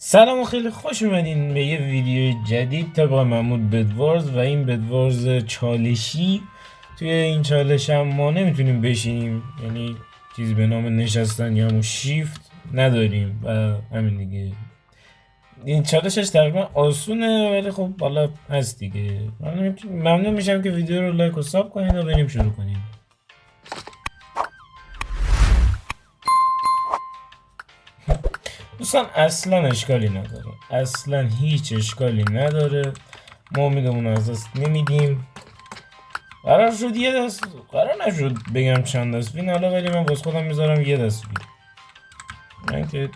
سلام و خیلی خوش اومدین به یه ویدیو جدید طبق معمول بدوارز و این بدوارز چالشی. توی این چالش هم ما نمیتونیم بشینیم، یعنی چیزی به نام نشستن یا همون شیفت نداریم و همین دیگه. این چالشش تقریبا آسونه ولی خب بالا هست دیگه. ممنون میشم که ویدیو رو لایک و ساب کنید و بریم شروع کنیم. دوستان اصلا اشکالی نداره، اصلا هیچ اشکالی نداره. ما امیدمون از دست نمیدیم. قرار شد یه دست، قرار نشد بگم چند دست وین حالا، ولی من باز خودم میذارم یه دست وین. من که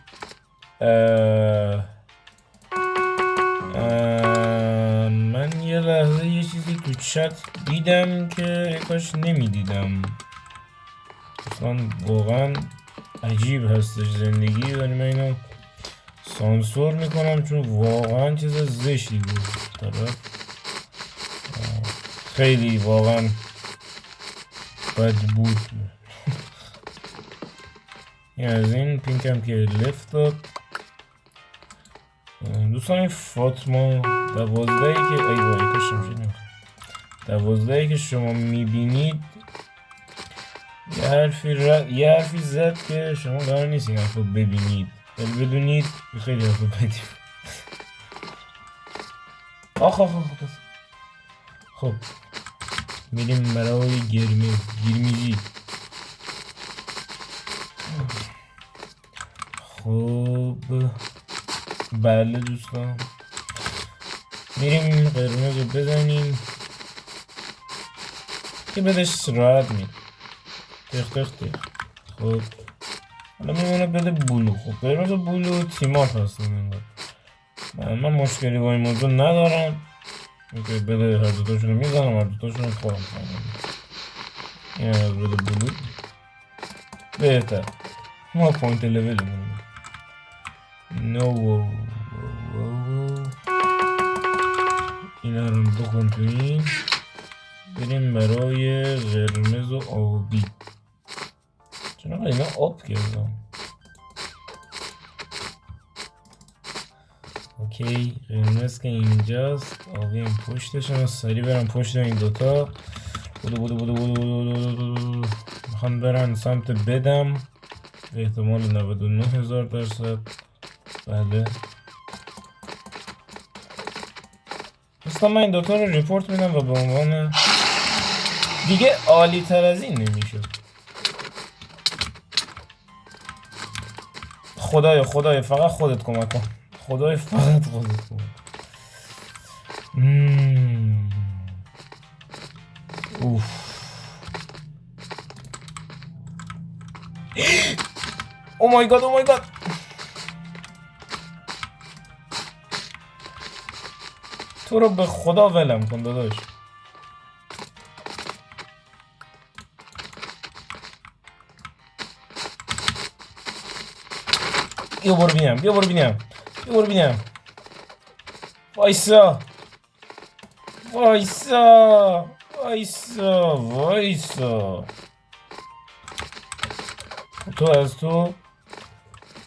من یه لحظه یه چیزی تو چت دیدم که کاش نمیدیدم. اصلا واقعا عجیب هستش زندگی، ولی من اینو سانسور میکنم چون واقعا چیز زشتی بود. طرف خیلی واقعا بد بود. این از این پینکم که لفت داد. دوستان این فاطمه 12 که ای وای کشم شدیم 12 که شما میبینید یه حرفی زد که شما قرار نیست این حرف رو ببینید، ولی بدونید خیلی حرف بدید. خب میریم برای گرمیزی. خب بله دوستان، میریم قرمز رو بزنیم که بدش راحت میره. تخ. خب حالا میمونه بده بلو. خب قرمز و بلو تیمات هستن. من مشکلی با این موضوع ندارم، اینکه بده هر دوتاشون رو میزنم، هر دوتاشون رو خواهم کنم. این از بده بلو بهتر، ما پوینت لول مونیم. نو اینا رو بخون تو این. بریم برای قرمز و آبی. چون آقا اینا آب کردم. اوکی قرمز که اینجاست، آبی این پشتشون. سریع برم پشت این دوتا. بودو میخوان برن سمت بدم. احتمال 99,000%. بله دوستان من این دوتا رو ریپورت میدم و به عنوان دیگه عالی تر از این نمیشد. خدای فقط خودت کمک کن. خدای فقط خودت کمک کن. اوف او مای گاد تو رو به خدا ولم کن داداش. بیا برو بینم وایسا تو از تو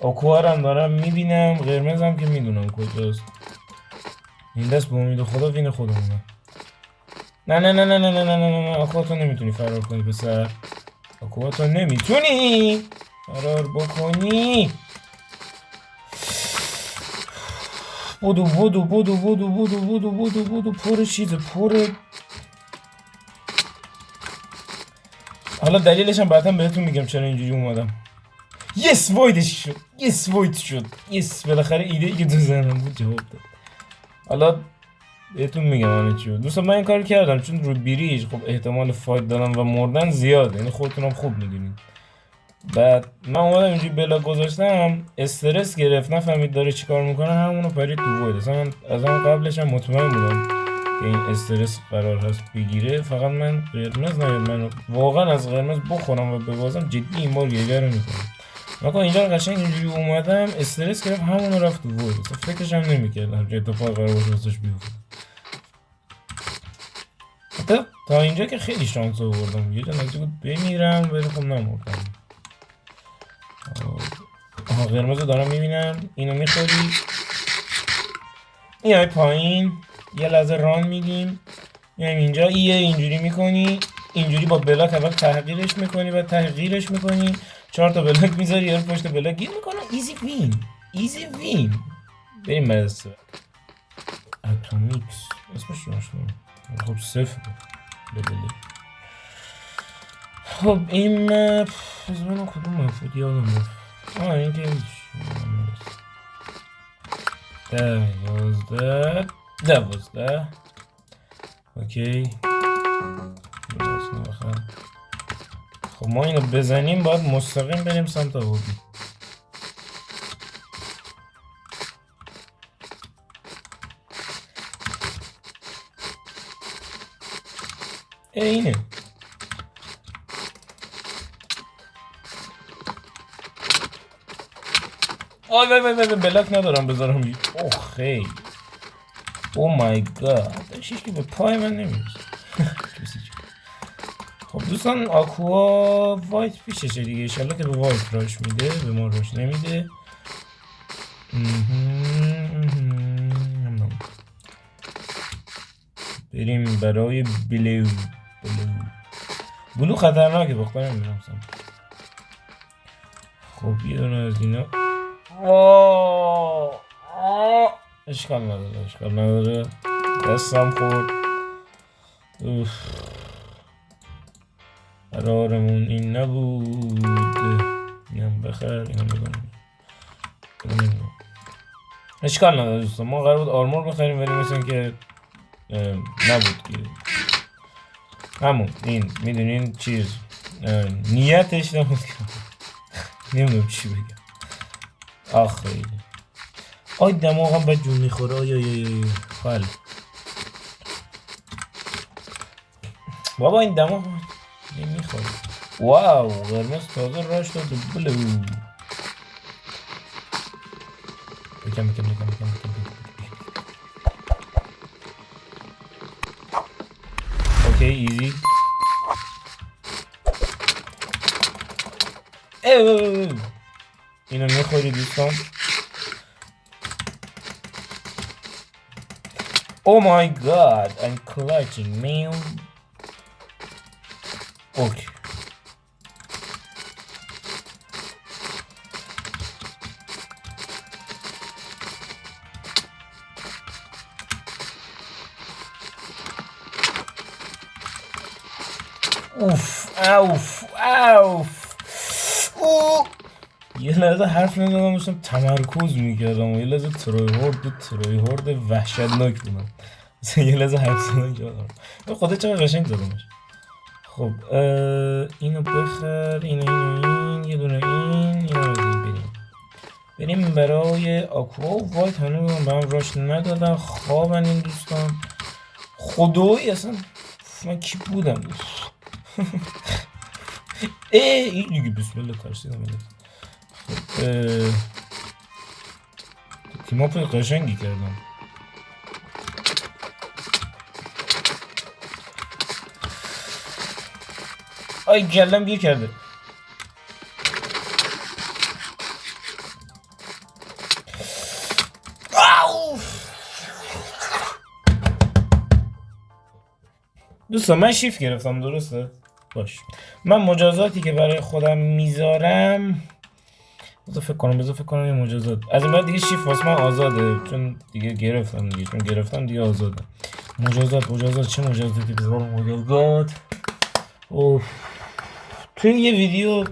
اکوارم دارم میبینم، قرمزم که میدونم کجاست. این دست به امید خدا وین خودمونه. نه اکوا تو نمیتونی فرار کنی پسر. اکوا تو نمیتونی فرار بکنی. بودو پر چیزه پر. حالا دلیلش هم بعدا بهتون میگم چرا اینجوری اومدم. یس وایت شد. بالاخره ایده ای که تو ذهنم بود جواب داد. حالا بهتون میگم همه چی. دوستان من این کار کردم چون رو بریج خب احتمال فایت دادن و مردن زیاده، یعنی خودتونم خوب میدونید. بعد من اومدم اینجوری بلا گذاشتم، استرس گرفت، نفهمید داره چیکار میکنه، همونو پرید تو وید. اصلا من از هم قبلش هم مطمئن بودم که این استرس قرار هست بگیره. فقط من قرمز نیاد من واقعا از قرمز بخورم و ببازم جدی این بار گریه رو میکنم. من اینجا قشنگ اینجوری اومدم استرس گرفت همونو رفت تو وید. اصلا فکرش هم نمیکردم که اتفاق قرار باشه واسش بیفته. تا اینجا که خیلی شانس آوردم، یه جا نزدیک بود بمیرم ولی خب نمردم. قرمز رو دارم میبینم. اینو میخوری میای پایین یه لحظه ران میدیم، میایم اینجا اینجوری میکنی، اینجوری با بلاک اول تحقیرش میکنی و تحقیرش میکنی، 4 تا بلاک میذاری یارو پشت بلاک گیر میکنه. ایزی وین، ایزی وین. بریم برسه اتمیکس اسمش رو نشون. خب صفر ببینیم. خب این مپ از من کدوم مپ بود یادم رفت. این که هیچ 10 11 12. اوکی. خب ما اینو بزنیم باید مستقیم بریم سمت هوبی. اینه وای بلاک ندارم بذارم. اوه خیلی او مای گاد شیش که به پای من نمیرسه. خب دوستان آکوا وایت پیششه دیگه، انشالله که به وایت راش میده، به ما راش نمیده. بریم برای بلو خطرناکه بخواه نمیرم سمت. خب یه دونه از اینا اشکال نداره دستم خورد. قرارمون این نبود. اینم بخر اینم بگم اشکال نداره دوستان، ما قرار بود آرمور بخریم ولی مثل که نبود که همون این میدونین چیز نیتش نبود که نمیدونم چی بگم. آخه آی دماغم به جون میخوره. آی خاله بابا این دماغ نمیخوره. واو قرمز تازه راش داد بلو. بکم اوکی ایزی. اینو میخوری دوستان. Oh my god, I'm clutching man. اوکی اوف یه لحظه حرف نزدم داشتم تمرکز میکردم و یه لحظه ترای هورد وحشتناک بودم. مثلا یه لحظه حرف زدم جادم خدا چقدر قشنگ زدمش. خب اینو بخر، این یه دونه این از این بریم برای آکوا و وایت. هنوز به هم راش ندادن. خوابن این دوستان خدایی اصلا من کی بودم. این دیگه بسم الله ترسیدم. خب تیماپ قشنگی کردم. آی گلم گیر کرده. دوستان من شیفت گرفتم درسته؟ باش من مجازاتی که برای خودم میذارم بذار فکر کنم یه مجازات از این بعد دیگه شیفت واسه من آزاده چون دیگه گرفتم دیگه آزاده. مجازات چه مجازاتی بذارم؟ مجازات توی یه ویدیو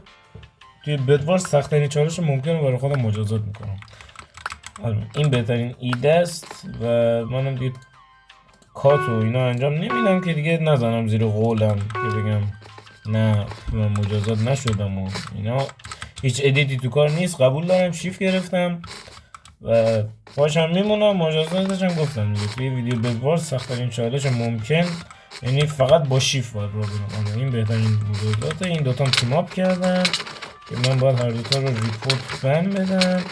توی بدوار سخت‌ترین چالش ممکنه برای خودم مجازات میکنم. این بهترین ایده است و منم دیگه کات و اینا انجام نمیدم که دیگه نزنم زیر قولم که بگم نه من مجازات نشدم و اینا. هیچ ادیتی تو کار نیست. قبول دارم شیفت گرفتم و باشم میمونم. مجازاتش هم گفتم دیگه توی ویدیو بدوار سخت‌ترین چالش ممکن، یعنی فقط با شیفت باید رو برم. این بهترین مجازاته. این دوتا تیم اپ کردم که من باید هر دوتا رو ریپورت بند بدم.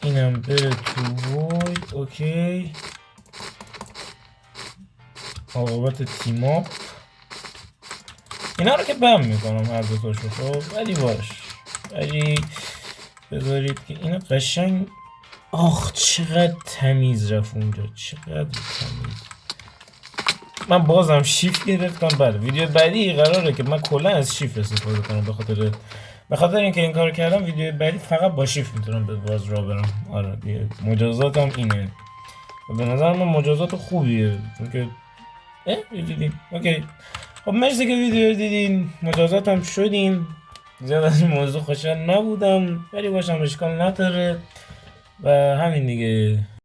اینم بره تو وید. اوکی عاقبت تیم اپ اینا رو که بند میکنم هر دوتاشو. خب ولی باش ولی بذارید که اینا قشنگ آخ چقدر تمیز رفت اونجا، چقدر تمیز. من بازم شیفت گرفتم. بله ویدیو بعدی قراره که من کلا از شیفت استفاده کنم، به خاطر اینکه این کار کردم ویدیو بعدی فقط با شیفت میتونم به باز را برم. آره دیگه مجازاتم اینه و به نظر من مجازات خوبیه، چون که دیدیم اوکی. خب مرسی که ویدیو رو دیدین، مجازات هم شدیم. زیاد از این موضوع خوشحال نبودم ولی باشم اشکال نداره و همین دیگه.